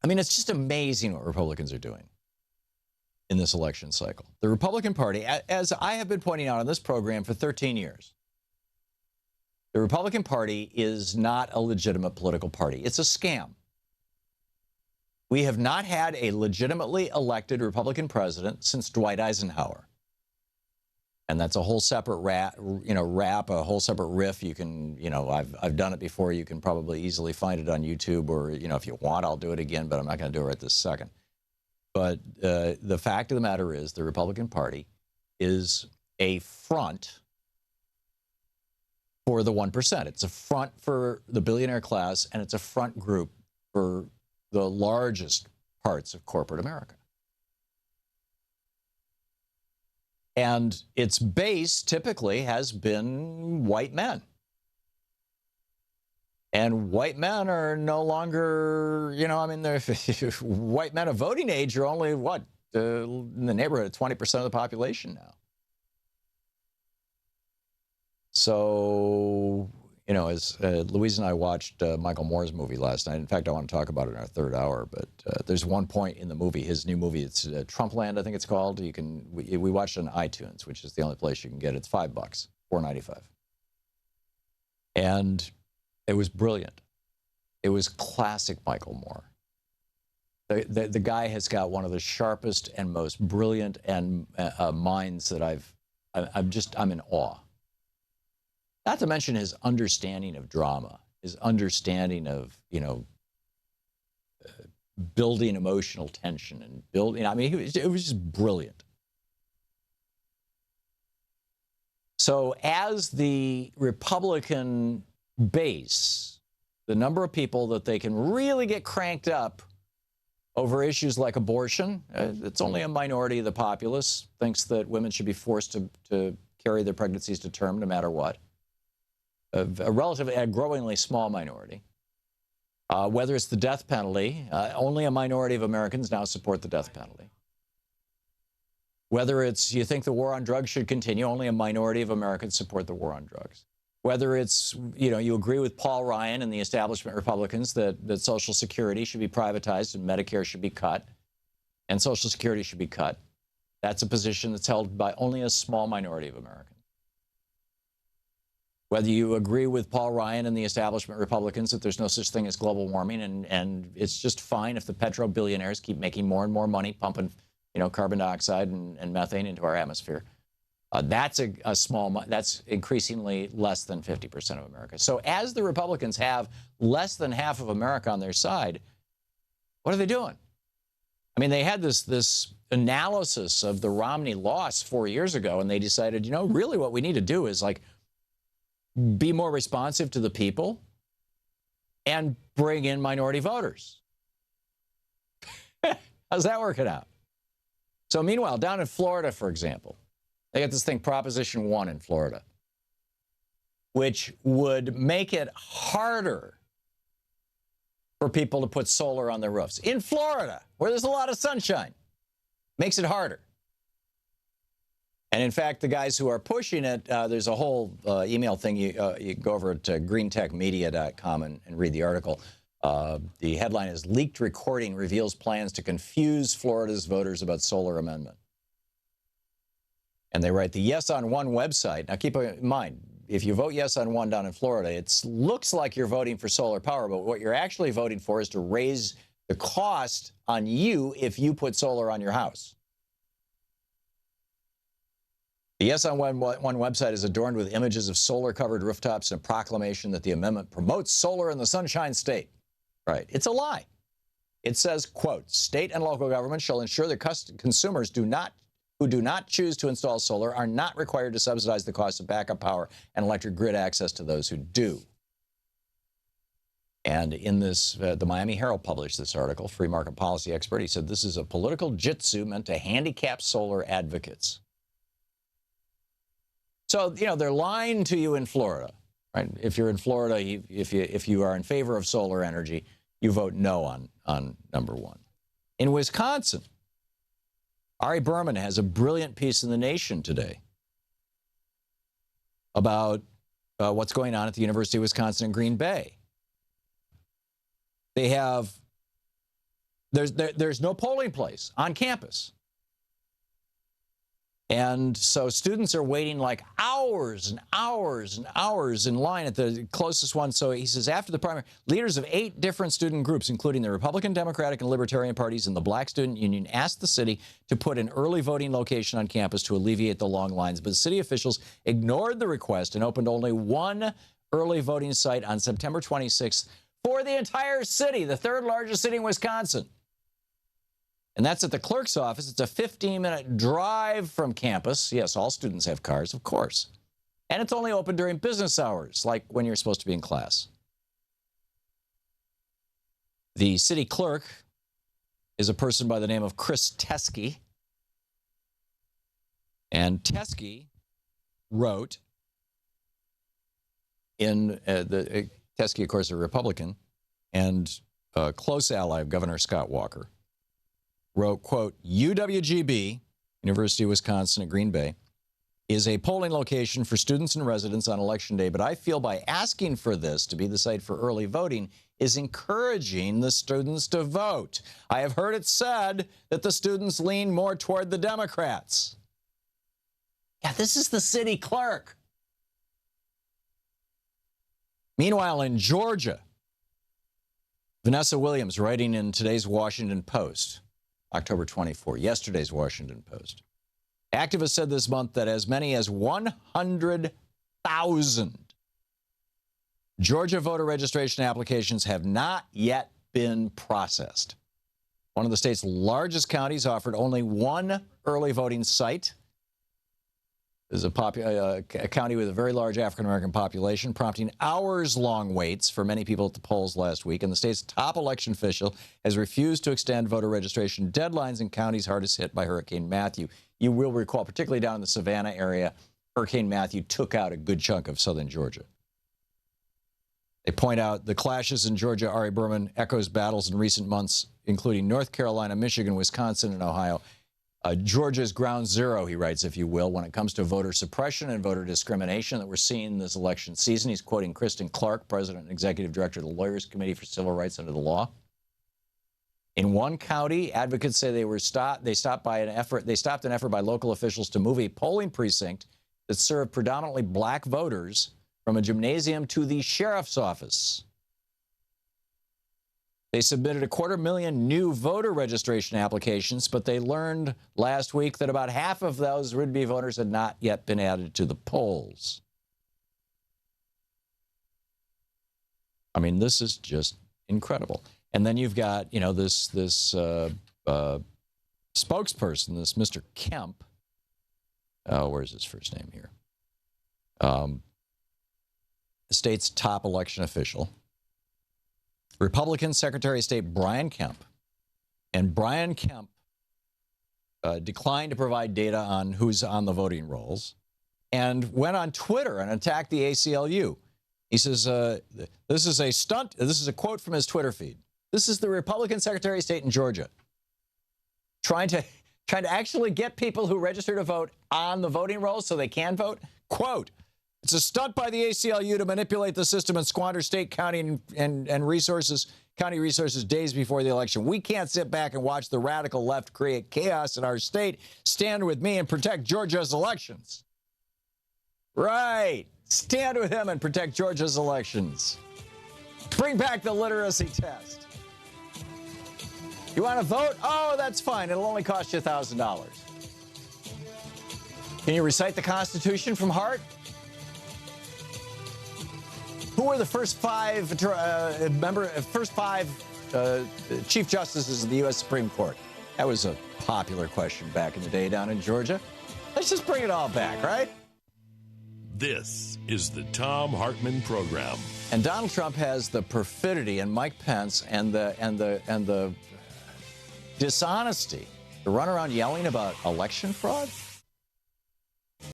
I mean, it's just amazing what Republicans are doing in this election cycle. The Republican Party, as I have been pointing out on this program for 13 years, the Republican Party is not a legitimate political party. It's a scam. We have not had a legitimately elected Republican president since Dwight Eisenhower. And that's a whole separate rap, a whole separate riff. You can, I've done it before. You can probably easily find it on YouTube, or, if you want, I'll do it again, but I'm not going to do it right this second. But the fact of the matter is the Republican Party is a front for the 1%. It's a front for the billionaire class, and it's a front group for the largest parts of corporate America. And its base typically has been white men. And white men are no longer, white men of voting age are only, in the neighborhood of 20% of the population now. So, as Louise and I watched Michael Moore's movie last night. In fact, I want to talk about it in our third hour. But there's one point in the movie, his new movie, it's Trumpland, I think it's called. We watched it on iTunes, which is the only place you can get it. It's $5, $4.95. And it was brilliant. It was classic Michael Moore. The guy has got one of the sharpest and most brilliant and minds that I'm in awe. Not to mention his understanding of drama, his understanding of, building emotional tension and building. It was just brilliant. So as the Republican base, the number of people that they can really get cranked up over issues like abortion, it's only a minority of the populace thinks that women should be forced to carry their pregnancies to term no matter what. A growingly small minority. Whether it's the death penalty, only a minority of Americans now support the death penalty. Whether it's you think the war on drugs should continue, only a minority of Americans support the war on drugs. Whether it's, you agree with Paul Ryan and the establishment Republicans that Social Security should be privatized and Medicare should be cut and Social Security should be cut. That's a position that's held by only a small minority of Americans. Whether you agree with Paul Ryan and the establishment Republicans that there's no such thing as global warming and it's just fine if the petro billionaires keep making more and more money pumping, carbon dioxide and methane into our atmosphere. That's that's increasingly less than 50% of America. So as the Republicans have less than half of America on their side, what are they doing? They had this analysis of the Romney loss 4 years ago, and they decided, really what we need to do is be more responsive to the people and bring in minority voters. How's that working out? So meanwhile, down in Florida, for example, they got this thing, Proposition 1 in Florida, which would make it harder for people to put solar on their roofs. In Florida, where there's a lot of sunshine, makes it harder. And in fact, the guys who are pushing it, there's a whole email thing. You can go over to greentechmedia.com and read the article. The headline is Leaked Recording Reveals Plans to Confuse Florida's Voters About Solar Amendment. And they write the Yes on One website. Now, keep in mind, if you vote Yes on One down in Florida, it looks like you're voting for solar power, but what you're actually voting for is to raise the cost on you if you put solar on your house. The Yes on One website is adorned with images of solar-covered rooftops and a proclamation that the amendment promotes solar in the Sunshine State. Right. It's a lie. It says, quote, state and local governments shall ensure that consumers who do not choose to install solar are not required to subsidize the cost of backup power and electric grid access to those who do. And in this, the Miami Herald published this article, free market policy expert. He said this is a political jitsu meant to handicap solar advocates. So, they're lying to you in Florida, right? If you're in Florida, if you are in favor of solar energy, you vote no on number one. In Wisconsin, Ari Berman has a brilliant piece in The Nation today about what's going on at the University of Wisconsin in Green Bay. They have There's no polling place on campus. And so students are waiting like hours and hours and hours in line at the closest one. So he says after the primary, leaders of 8 different student groups, including the Republican, Democratic, and Libertarian parties and the Black Student Union, asked the city to put an early voting location on campus to alleviate the long lines. But city officials ignored the request and opened only one early voting site on September 26th for the entire city, the 3rd largest city in Wisconsin. And that's at the clerk's office. It's a 15-minute drive from campus. Yes, all students have cars, of course. And it's only open during business hours, like when you're supposed to be in class. The city clerk is a person by the name of Chris Teskey. And Teskey wrote in Teskey, of course, a Republican and a close ally of Governor Scott Walker, wrote, quote, UWGB, University of Wisconsin at Green Bay, is a polling location for students and residents on Election Day, but I feel by asking for this to be the site for early voting is encouraging the students to vote. I have heard it said that the students lean more toward the Democrats. Yeah, this is the city clerk. Meanwhile, in Georgia, Vanessa Williams, writing in today's Washington Post, October 24, yesterday's Washington Post. Activists said this month that as many as 100,000 Georgia voter registration applications have not yet been processed. One of the state's largest counties offered only one early voting site. This is a county with a very large African-American population, prompting hours-long waits for many people at the polls last week. And the state's top election official has refused to extend voter registration deadlines in counties hardest hit by Hurricane Matthew. You will recall, particularly down in the Savannah area, Hurricane Matthew took out a good chunk of southern Georgia. They point out the clashes in Georgia. Ari Berman echoes battles in recent months, including North Carolina, Michigan, Wisconsin, and Ohio. Georgia's ground zero, he writes, if you will, when it comes to voter suppression and voter discrimination that we're seeing this election season. He's quoting Kristen Clark, president and executive director of the Lawyers Committee for Civil Rights Under the Law. In one county, advocates say they stopped an effort by local officials to move a polling precinct that served predominantly black voters from a gymnasium to the sheriff's office. They submitted 250,000 new voter registration applications, but they learned last week that about half of those would-be voters had not yet been added to the polls. I mean, this is just incredible. And then you've got, this spokesperson, this Mr. Kemp. Where's his first name here? The state's top election official. Republican Secretary of State Brian Kemp. And Brian Kemp declined to provide data on who's on the voting rolls and went on Twitter and attacked the ACLU. He says, this is a stunt. This is a quote from his Twitter feed. This is the Republican Secretary of State in Georgia trying to actually get people who register to vote on the voting rolls so they can vote. Quote, it's a stunt by the ACLU to manipulate the system and squander state, county, and county resources days before the election. We can't sit back and watch the radical left create chaos in our state. Stand with me and protect Georgia's elections. Right. Stand with him and protect Georgia's elections. Bring back the literacy test. You want to vote? Oh, that's fine. It'll only cost you $1,000. Can you recite the Constitution from heart? Who were the first five Chief Justices of the U.S. Supreme Court? That was a popular question back in the day down in Georgia. Let's just bring it all back, right? This is the Thom Hartmann Program. And Donald Trump has the perfidy, and Mike Pence, and the dishonesty to run around yelling about election fraud.